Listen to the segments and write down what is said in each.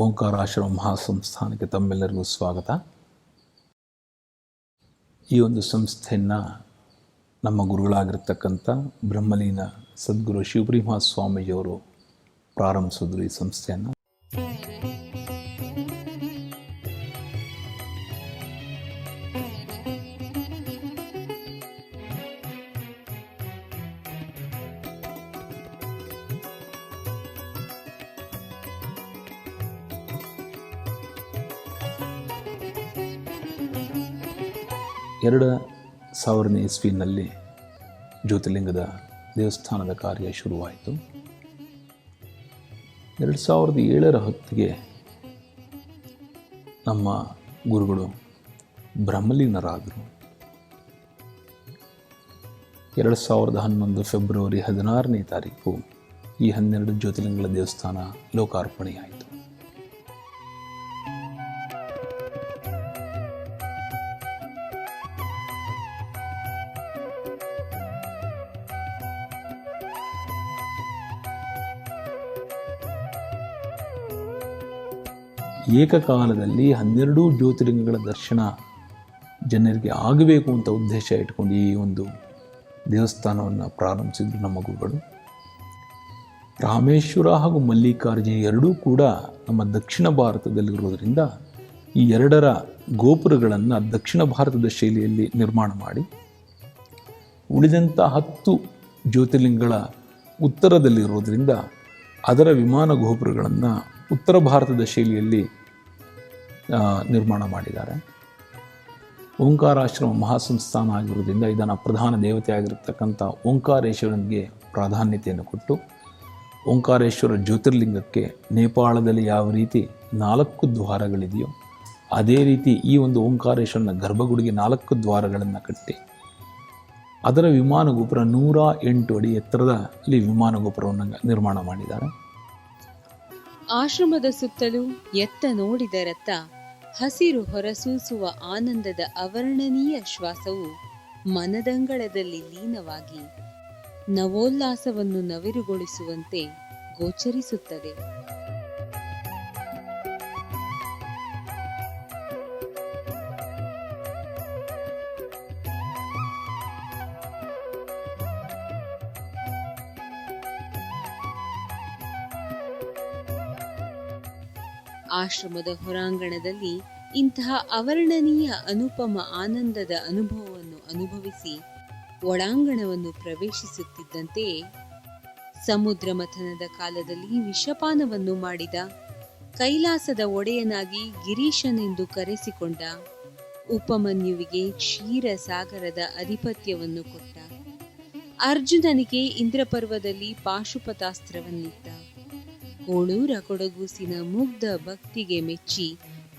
ಓಂಕಾರಾಶ್ರಮ ಮಹಾಸಂಸ್ಥಾನಕ್ಕೆ ತಮ್ಮೆಲ್ಲರಿಗೂ ಸ್ವಾಗತ. ಈ ಒಂದು ಸಂಸ್ಥೆಯನ್ನು ನಮ್ಮ ಗುರುಗಳಾಗಿರ್ತಕ್ಕಂಥ ಬ್ರಹ್ಮಲೀನ ಸದ್ಗುರು ಶಿವಪುರಿ ಮಹಾಸ್ವಾಮೀಜಿಯವರು ಪ್ರಾರಂಭಿಸಿದ್ರು. ಈ ಸಂಸ್ಥೆಯನ್ನು ಎರಡು 2000ನೇ ಇಸ್ವಿನಲ್ಲಿ ಜ್ಯೋತಿರ್ಲಿಂಗದ ದೇವಸ್ಥಾನದ ಕಾರ್ಯ ಶುರುವಾಯಿತು. 2007ರ ಹೊತ್ತಿಗೆ ನಮ್ಮ ಗುರುಗಳು ಬ್ರಹ್ಮಲೀನರಾದರು. 2011 ಫೆಬ್ರವರಿ 16ನೇ ತಾರೀಕು ಈ 12 ಜ್ಯೋತಿರ್ಲಿಂಗಗಳ ದೇವಸ್ಥಾನ ಲೋಕಾರ್ಪಣೆಯಾಯಿತು. ಏಕಕಾಲದಲ್ಲಿ 12 ಜ್ಯೋತಿರ್ಲಿಂಗಗಳ ದರ್ಶನ ಜನರಿಗೆ ಆಗಬೇಕು ಅಂತ ಉದ್ದೇಶ ಇಟ್ಕೊಂಡು ಈ ಒಂದು ದೇವಸ್ಥಾನವನ್ನು ಪ್ರಾರಂಭಿಸಿದ್ರು ನಮ್ಮ ಗುರುಗಳು. ರಾಮೇಶ್ವರ ಹಾಗೂ ಮಲ್ಲಿಕಾರ್ಜುನ ಎರಡೂ ಕೂಡ ನಮ್ಮ ದಕ್ಷಿಣ ಭಾರತದಲ್ಲಿರೋದರಿಂದ ಈ ಎರಡರ ಗೋಪುರಗಳನ್ನು ದಕ್ಷಿಣ ಭಾರತದ ಶೈಲಿಯಲ್ಲಿ ನಿರ್ಮಾಣ ಮಾಡಿ, ಉಳಿದಂಥ 10 ಜ್ಯೋತಿರ್ಲಿಂಗಗಳ ಉತ್ತರದಲ್ಲಿರೋದರಿಂದ ಅದರ ವಿಮಾನ ಗೋಪುರಗಳನ್ನು ಉತ್ತರ ಭಾರತದ ಶೈಲಿಯಲ್ಲಿ ನಿರ್ಮಾಣ ಮಾಡಿದ್ದಾರೆ. ಓಂಕಾರಾಶ್ರಮ ಮಹಾಸಂಸ್ಥಾನ ಆಗಿರೋದ್ರಿಂದ ಇದನ್ನು ಪ್ರಧಾನ ದೇವತೆ ಆಗಿರತಕ್ಕಂಥ ಓಂಕಾರೇಶ್ವರನಿಗೆ ಪ್ರಾಧಾನ್ಯತೆಯನ್ನು ಕೊಟ್ಟು, ಓಂಕಾರೇಶ್ವರ ಜ್ಯೋತಿರ್ಲಿಂಗಕ್ಕೆ ನೇಪಾಳದಲ್ಲಿ ಯಾವ ರೀತಿ 4 ದ್ವಾರಗಳಿದೆಯೋ ಅದೇ ರೀತಿ ಈ ಒಂದು ಓಂಕಾರೇಶ್ವರನ ಗರ್ಭಗುಡಿಗೆ 4 ದ್ವಾರಗಳನ್ನು ಕಟ್ಟಿ, ಅದರ ವಿಮಾನ ಗೋಪುರ 108 ಅಡಿ ಎತ್ತರದಲ್ಲಿ ವಿಮಾನ ಗೋಪುರವನ್ನು ನಿರ್ಮಾಣ ಮಾಡಿದ್ದಾರೆ. ಆಶ್ರಮದ ಸುತ್ತಲೂ ಎತ್ತ ನೋಡಿದರತ್ತ ಹಸಿರು ಹೊರಸೂಸುವ ಆನಂದದ ಅವರ್ಣನೀಯ ಶ್ವಾಸವು ಮನದಂಗಳದಲ್ಲಿ ಲೀನವಾಗಿ ನವೋಲ್ಲಾಸವನ್ನು ನವಿರುಗೊಳಿಸುವಂತೆ ಗೋಚರಿಸುತ್ತದೆ. ಆಶ್ರಮದ ಹೊರಾಂಗಣದಲ್ಲಿ ಇಂತಹ ಅವರ್ಣನೀಯ ಅನುಪಮ ಆನಂದದ ಅನುಭವವನ್ನು ಅನುಭವಿಸಿ ಒಳಾಂಗಣವನ್ನು ಪ್ರವೇಶಿಸುತ್ತಿದ್ದಂತೆಯೇ ಸಮುದ್ರ ಮಥನದ ಕಾಲದಲ್ಲಿ ವಿಷಪಾನವನ್ನು ಮಾಡಿದ, ಕೈಲಾಸದ ಒಡೆಯನಾಗಿ ಗಿರೀಶನೆಂದು ಕರೆಸಿಕೊಂಡ, ಉಪಮನ್ಯುವಿಗೆ ಕ್ಷೀರ ಸಾಗರದ ಅಧಿಪತ್ಯವನ್ನು ಕೊಟ್ಟ, ಅರ್ಜುನನಿಗೆ ಇಂದ್ರಪರ್ವದಲ್ಲಿ ಪಾಶುಪತಾಸ್ತ್ರವನ್ನಿತ್ತ, ಕೋಳೂರ ಕೊಡಗೂಸಿನ ಮುಗ್ಧ ಭಕ್ತಿಗೆ ಮೆಚ್ಚಿ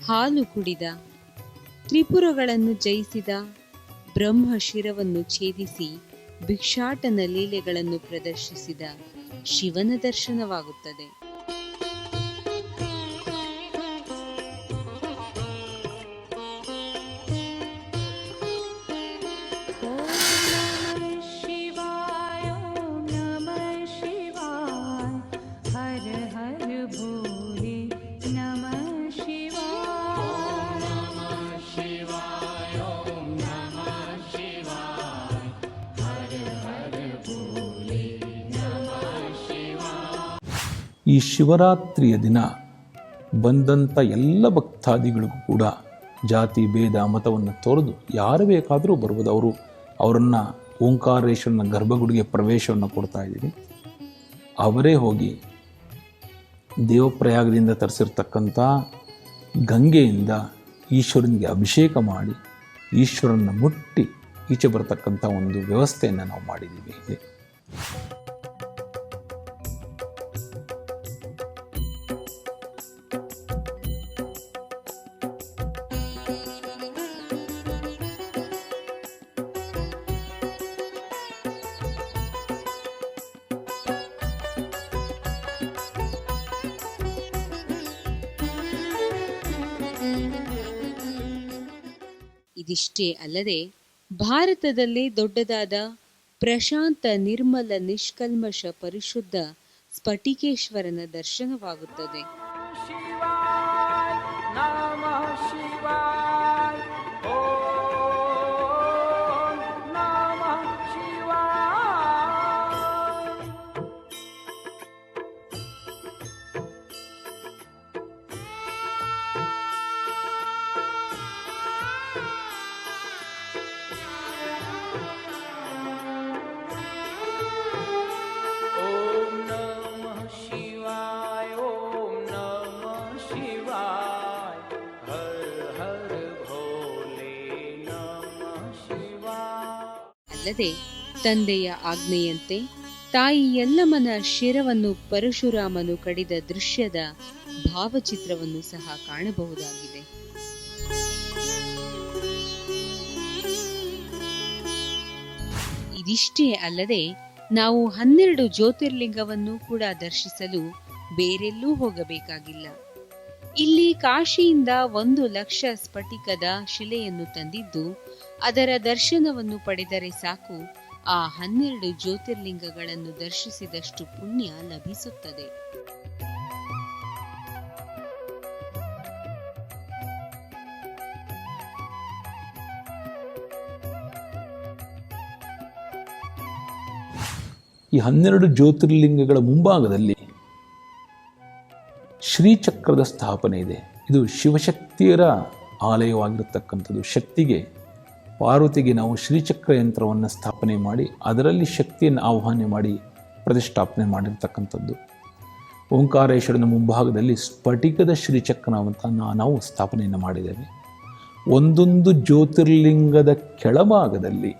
ಹಾಲು ಕುಡಿದ, ತ್ರಿಪುರಗಳನ್ನು ಜಯಿಸಿದ, ಬ್ರಹ್ಮ ಶಿರವನ್ನು ಛೇದಿಸಿ ಭಿಕ್ಷಾಟನ ಲೀಲೆಗಳನ್ನು ಪ್ರದರ್ಶಿಸಿದ ಶಿವನ ದರ್ಶನವಾಗುತ್ತದೆ. ಈ ಶಿವರಾತ್ರಿಯ ದಿನ ಬಂದಂಥ ಎಲ್ಲ ಭಕ್ತಾದಿಗಳಿಗೂ ಕೂಡ ಜಾತಿ ಭೇದ ಮತವನ್ನು ತೋರದು ಯಾರು ಬೇಕಾದರೂ ಬರ್ಬೋದು. ಅವರನ್ನು ಓಂಕಾರೇಶ್ವರನ ಗರ್ಭಗುಡಿಗೆ ಪ್ರವೇಶವನ್ನು ಕೊಡ್ತಾ ಇದ್ದೀವಿ. ಅವರೇ ಹೋಗಿ ದೇವಪ್ರಯಾಗದಿಂದ ತರಿಸಿರ್ತಕ್ಕಂಥ ಗಂಗೆಯಿಂದ ಈಶ್ವರನಿಗೆ ಅಭಿಷೇಕ ಮಾಡಿ ಈಶ್ವರನ ಮುಟ್ಟಿ ಈಚೆ ಬರತಕ್ಕಂಥ ಒಂದು ವ್ಯವಸ್ಥೆಯನ್ನು ನಾವು ಮಾಡಿದ್ದೀವಿ ಇಲ್ಲಿ. ಇದಿಷ್ಟೇ ಅಲ್ಲದೆ ಭಾರತದಲ್ಲೇ ದೊಡ್ಡದಾದ ಪ್ರಶಾಂತ ನಿರ್ಮಲ ನಿಷ್ಕಲ್ಮಶ ಪರಿಶುದ್ಧ ಸ್ಫಟಿಕೇಶ್ವರನ ದರ್ಶನವಾಗುತ್ತದೆ. ಅಲ್ಲದೆ ತಂದೆಯ ಆಜ್ಞೆಯಂತೆ ತಾಯಿ ಯಲ್ಲಮ್ಮನ ಶಿರವನ್ನು ಪರಶುರಾಮನು ಕಡಿದ ದೃಶ್ಯದ ಭಾವಚಿತ್ರವನ್ನು ಸಹ ಕಾಣಬಹುದಾಗಿದೆ. ಇದಿಷ್ಟೇ ಅಲ್ಲದೆ ನಾವು 12 ಜ್ಯೋತಿರ್ಲಿಂಗವನ್ನು ಕೂಡ ದರ್ಶಿಸಲು ಬೇರೆಲ್ಲೂ ಹೋಗಬೇಕಾಗಿಲ್ಲ. ಇಲ್ಲಿ ಕಾಶಿಯಿಂದ 1,00,000 ಸ್ಫಟಿಕದ ಶಿಲೆಯನ್ನು ತಂದಿದ್ದು ಅದರ ದರ್ಶನವನ್ನು ಪಡೆದರೆ ಸಾಕು, ಆ 12 ಜ್ಯೋತಿರ್ಲಿಂಗಗಳನ್ನು ದರ್ಶಿಸಿದಷ್ಟು ಪುಣ್ಯ ಲಭಿಸುತ್ತದೆ. ಈ 12 ಜ್ಯೋತಿರ್ಲಿಂಗಗಳ ಮುಂಭಾಗದಲ್ಲಿ ಶ್ರೀಚಕ್ರದ ಸ್ಥಾಪನೆ ಇದೆ. ಇದು ಶಿವಶಕ್ತಿಯರ ಆಲಯವಾಗಿರತಕ್ಕಂಥದ್ದು. ಶಕ್ತಿಗೆ, ಪಾರ್ವತಿಗೆ ನಾವು ಶ್ರೀಚಕ್ರ ಯಂತ್ರವನ್ನು ಸ್ಥಾಪನೆ ಮಾಡಿ ಅದರಲ್ಲಿ ಶಕ್ತಿಯನ್ನು ಆಹ್ವಾನ ಮಾಡಿ ಪ್ರತಿಷ್ಠಾಪನೆ ಮಾಡಿರ್ತಕ್ಕಂಥದ್ದು. ಓಂಕಾರೇಶ್ವರನ ಮುಂಭಾಗದಲ್ಲಿ ಸ್ಫಟಿಕದ ಶ್ರೀಚಕ್ರವನ್ನು ನಾವು ಸ್ಥಾಪನೆಯನ್ನು ಮಾಡಿದ್ದೇವೆ. ಒಂದೊಂದು ಜ್ಯೋತಿರ್ಲಿಂಗದ ಕೆಳಭಾಗದಲ್ಲಿ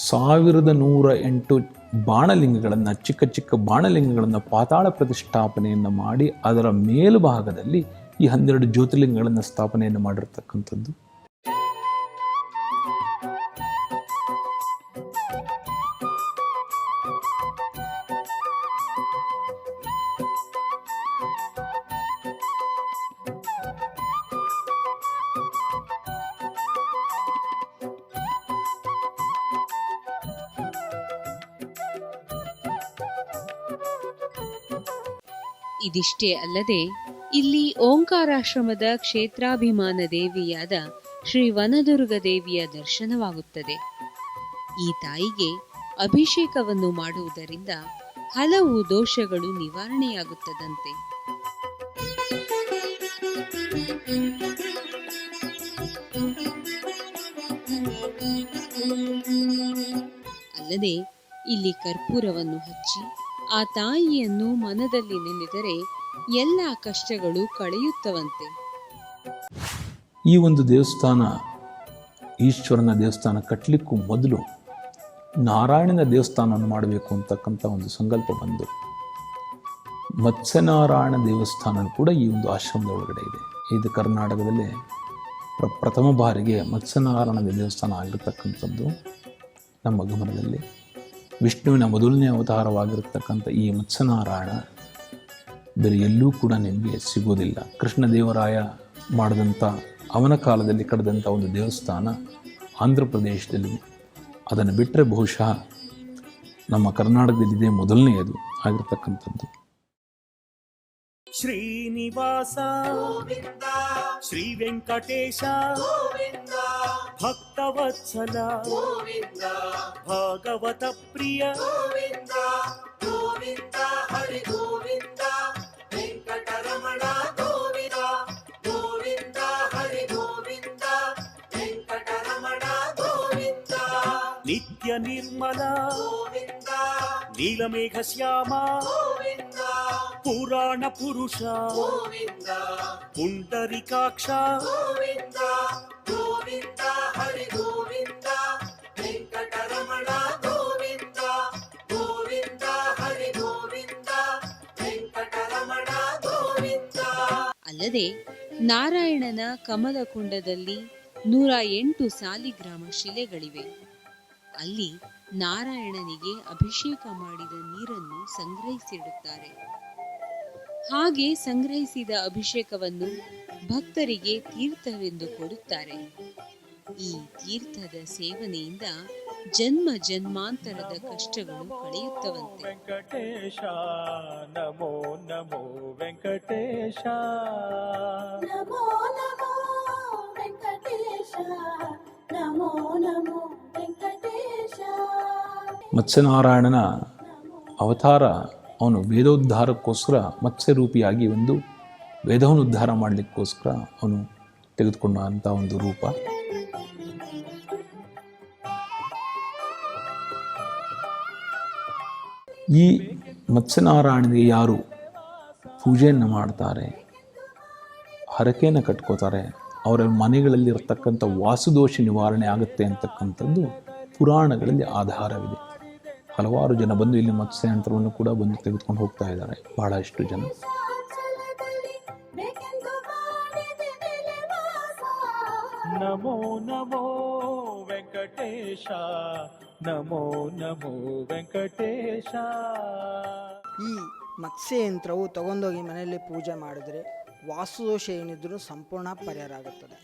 1108 ಬಾಣಲಿಂಗಗಳನ್ನು, ಚಿಕ್ಕ ಚಿಕ್ಕ ಬಾಣಲಿಂಗಗಳನ್ನು ಪಾತಾಳ ಪ್ರತಿಷ್ಠಾಪನೆಯನ್ನು ಮಾಡಿ ಅದರ ಮೇಲ್ಭಾಗದಲ್ಲಿ ಈ 12 ಜ್ಯೋತಿರ್ಲಿಂಗಗಳನ್ನು ಸ್ಥಾಪನೆಯನ್ನು ಮಾಡಿರ್ತಕ್ಕಂಥದ್ದು. ಇದಿಷ್ಟೇ ಅಲ್ಲದೆ ಇಲ್ಲಿ ಓಂಕಾರಾಶ್ರಮದ ಕ್ಷೇತ್ರಾಭಿಮಾನ ದೇವಿಯಾದ ಶ್ರೀ ವನದುರ್ಗ ದೇವಿಯ ದರ್ಶನವಾಗುತ್ತದೆ. ಈ ತಾಯಿಗೆ ಅಭಿಷೇಕವನ್ನು ಮಾಡುವುದರಿಂದ ಹಲವು ದೋಷಗಳು ನಿವಾರಣೆಯಾಗುತ್ತದಂತೆ. ಅಲ್ಲದೆ ಇಲ್ಲಿ ಕರ್ಪೂರವನ್ನು ಹಚ್ಚಿ ಆ ತಾಯಿಯನ್ನು ಮನದಲ್ಲಿ ನೆನೆದರೆ ಎಲ್ಲ ಕಷ್ಟಗಳು ಕಳೆಯುತ್ತವಂತೆ. ಈ ಒಂದು ದೇವಸ್ಥಾನ, ಈಶ್ವರನ ದೇವಸ್ಥಾನ ಕಟ್ಟಲಿಕ್ಕೂ ಮೊದಲು ನಾರಾಯಣನ ದೇವಸ್ಥಾನವನ್ನು ಮಾಡಬೇಕು ಅಂತಕ್ಕಂಥ ಒಂದು ಸಂಕಲ್ಪ ಬಂದು ಮತ್ಸ್ಯನಾರಾಯಣ ದೇವಸ್ಥಾನ ಕೂಡ ಈ ಒಂದು ಆಶ್ರಮದ ಒಳಗಡೆ ಇದೆ. ಇದು ಕರ್ನಾಟಕದಲ್ಲೇ ಪ್ರಥಮ ಬಾರಿಗೆ ಮತ್ಸ್ಯನಾರಾಯಣದ ದೇವಸ್ಥಾನ ಆಗಿರ್ತಕ್ಕಂಥದ್ದು ನಮ್ಮ ಗಮನದಲ್ಲಿ. ವಿಷ್ಣುವಿನ ಮೊದಲನೇ ಅವತಾರವಾಗಿರ್ತಕ್ಕಂಥ ಈ ಮತ್ಸ್ಯನಾರಾಯಣ ಬೇರೆ ಎಲ್ಲೂ ಕೂಡ ನಿಮಗೆ ಸಿಗೋದಿಲ್ಲ. ಕೃಷ್ಣದೇವರಾಯ ಮಾಡಿದಂಥ, ಅವನ ಕಾಲದಲ್ಲಿ ಕಟ್ಟಿದಂಥ ಒಂದು ದೇವಸ್ಥಾನ ಆಂಧ್ರ ಪ್ರದೇಶದಲ್ಲಿ. ಅದನ್ನು ಬಿಟ್ಟರೆ ಬಹುಶಃ ನಮ್ಮ ಕರ್ನಾಟಕದಲ್ಲಿದೆ ಮೊದಲನೆಯದು ಆಗಿರ್ತಕ್ಕಂಥದ್ದು. ಶ್ರೀನಿವಾಸ ಗೋವಿಂದ, ಶ್ರೀ ವೆಂಕಟೇಶ ಗೋವಿಂದ, ಭಕ್ತವತ್ಸಲ ಗೋವಿಂದ, ಭಾಗವತ ಪ್ರಿಯ ಗೋವಿಂದ, ಗೋವಿಂದ ಹರಿ ಗೋವಿಂದ, ವೆಂಕಟರಮಣ ಗೋವಿಂದ, ಗೋವಿಂದ ಹರಿ ಗೋವಿಂದ, ವೆಂಕಟರಮಣ ಗೋವಿಂದ, ನಿತ್ಯ ನಿರ್ಮಲ ಗೋವಿಂದ, ನೀಲಮೇಘ ಶ್ಯಾಮ ಗೋವಿಂದ, ಪುರಾಣ ಪುರುಷ ಗೋವಿಂದ, ಪುಂಡರಿಕಾಕ್ಷ ಗೋವಿಂದ, ಗೋವಿಂದ ಹರಿ ಗೋವಿಂದ, ವೆಂಕಟರಮಣ ಗೋವಿಂದ, ಗೋವಿಂದ ಹರಿ ಗೋವಿಂದ, ವೆಂಕಟರಮಣ ಗೋವಿಂದ. ಅಲ್ಲದೆ ನಾರಾಯಣನ ಕಮಲಕುಂಡದಲ್ಲಿ 108 ಸಾಲಿಗ್ರಾಮ ಶಿಲೆಗಳಿವೆ. ಅಲ್ಲಿ ನಾರಾಯಣನಿಗೆ ಅಭಿಷೇಕ ಮಾಡಿದ ನೀರನ್ನು ಸಂಗ್ರಹಿಸಿಡುತ್ತಾರೆ. ಹಾಗೆ ಸಂಗ್ರಹಿಸಿದ ಅಭಿಷೇಕವನ್ನು ಭಕ್ತರಿಗೆ ತೀರ್ಥವೆಂದು ಕೊಡುತ್ತಾರೆ. ಈ ತೀರ್ಥದ ಸೇವನೆಯಿಂದ ಜನ್ಮ ಜನ್ಮಾಂತರದ ಕಷ್ಟಗಳು ಕಳೆಯುತ್ತವಂತೆ. ವೆಂಕಟೇಶ ನಮೋ ನಮೋ ವೆಂಕಟೇಶ, ನಮೋ ನಮೋ ವೆಂಕಟೇಶ, ನಮೋ ನಮೋ ವೆಂಕಟೇಶ. ಮತ್ಸ್ಯನಾರಾಯಣನ ಅವತಾರ, ಅವನು ವೇದೋದ್ಧಾರಕ್ಕೋಸ್ಕರ ಮತ್ಸ್ಯರೂಪಿಯಾಗಿ ಒಂದು ವೇದವನ್ನು ಉದ್ಧಾರ ಮಾಡಲಿಕ್ಕೋಸ್ಕರ ಅವನು ತೆಗೆದುಕೊಂಡಂಥ ಒಂದು ರೂಪ. ಈ ಮತ್ಸ್ಯನಾರಾಯಣನಿಗೆ ಯಾರು ಪೂಜೆಯನ್ನು ಮಾಡ್ತಾರೆ, ಹರಕೆಯನ್ನು ಕಟ್ಕೋತಾರೆ, ಅವರ ಮನೆಗಳಲ್ಲಿ ಇರತಕ್ಕಂಥ ವಾಸುದೋಷ ನಿವಾರಣೆ ಆಗುತ್ತೆ ಅಂತಕ್ಕಂಥದ್ದು ಪುರಾಣಗಳಲ್ಲಿ ಆಧಾರವಿದೆ. ಹಲವಾರು ಜನ ಬಂದು ಇಲ್ಲಿ ಮತ್ಸ್ಯಯಂತ್ರವನ್ನು ಕೂಡ ಬಂದು ತೆಗೆದುಕೊಂಡು ಹೋಗ್ತಾ ಇದ್ದಾರೆ, ಬಹಳಷ್ಟು ಜನ. ಛಲದಲ್ಲಿ ಬೇಕೆಂದು ಮಾಡಿದೆ ನೆಲೆವಾಸ. ನಮೋ ನಮೋ ವೆಂಕಟೇಶ, ನಮೋ ನಮೋ ವೆಂಕಟೇಶ. ಈ ಮತ್ಸ್ಯಯಂತ್ರವು ತಗೊಂಡೋಗಿ ಮನೆಯಲ್ಲಿ ಪೂಜೆ ಮಾಡಿದರೆ ವಾಸ್ತುದೋಷ ಏನಿದ್ರೂ ಸಂಪೂರ್ಣ ಪರಿಹಾರ ಆಗುತ್ತದೆ.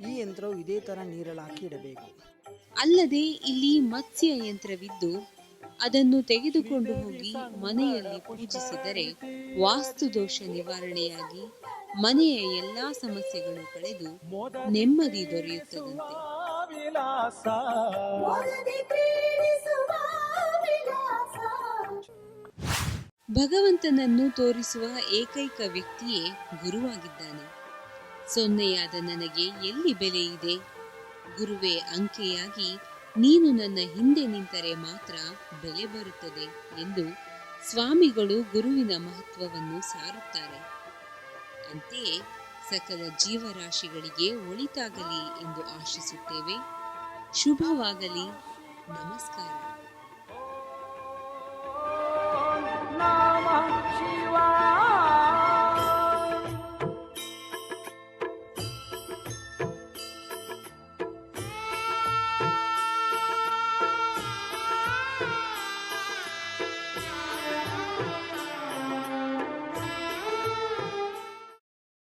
ಈ ಯಂತ್ರವು ಇದೇ ಥರ ನೀರಲ್ಲಿ ಹಾಕಿ ಇಡಬೇಕು. ಅಲ್ಲದೆ ಇಲ್ಲಿ ಮತ್ಸ್ಯ ಯಂತ್ರವಿದ್ದು ಅದನ್ನು ತೆಗೆದುಕೊಂಡು ಹೋಗಿ ಮನೆಯಲ್ಲಿ ಪೂಜಿಸಿದರೆ ವಾಸ್ತುದೋಷ ನಿವಾರಣೆಯಾಗಿ ಮನೆಯ ಎಲ್ಲಾ ಸಮಸ್ಯೆಗಳು ಕಳೆದು ನೆಮ್ಮದಿ ದೊರೆಯುತ್ತದಂತೆ. ವಿಲಾಸ ಓದದೆ ಕ್ರೀಡಿಸುವ ವಿಲಾಸ. ಭಗವಂತನನ್ನು ತೋರಿಸುವ ಏಕೈಕ ವ್ಯಕ್ತಿಯೇ ಗುರುವಾಗಿದ್ದಾನೆ. ಸೊನ್ನೆಯಾದ ನನಗೆ ಎಲ್ಲಿ ಬೆಲೆ ಇದೆ? ಗುರುವೇ ಅಂಕೆಯಾಗಿ ನೀನು ನನ್ನ ಹಿಂದೆ ನಿಂತರೆ ಮಾತ್ರ ಬೆಲೆ ಬರುತ್ತದೆ ಎಂದು ಸ್ವಾಮಿಗಳು ಗುರುವಿನ ಮಹತ್ವವನ್ನು ಸಾರುತ್ತಾರೆ. ಅಂತೆಯೇ ಸಕಲ ಜೀವರಾಶಿಗಳಿಗೆ ಒಳಿತಾಗಲಿ ಎಂದು ಆಶಿಸುತ್ತೇವೆ. ಶುಭವಾಗಲಿ. ನಮಸ್ಕಾರ.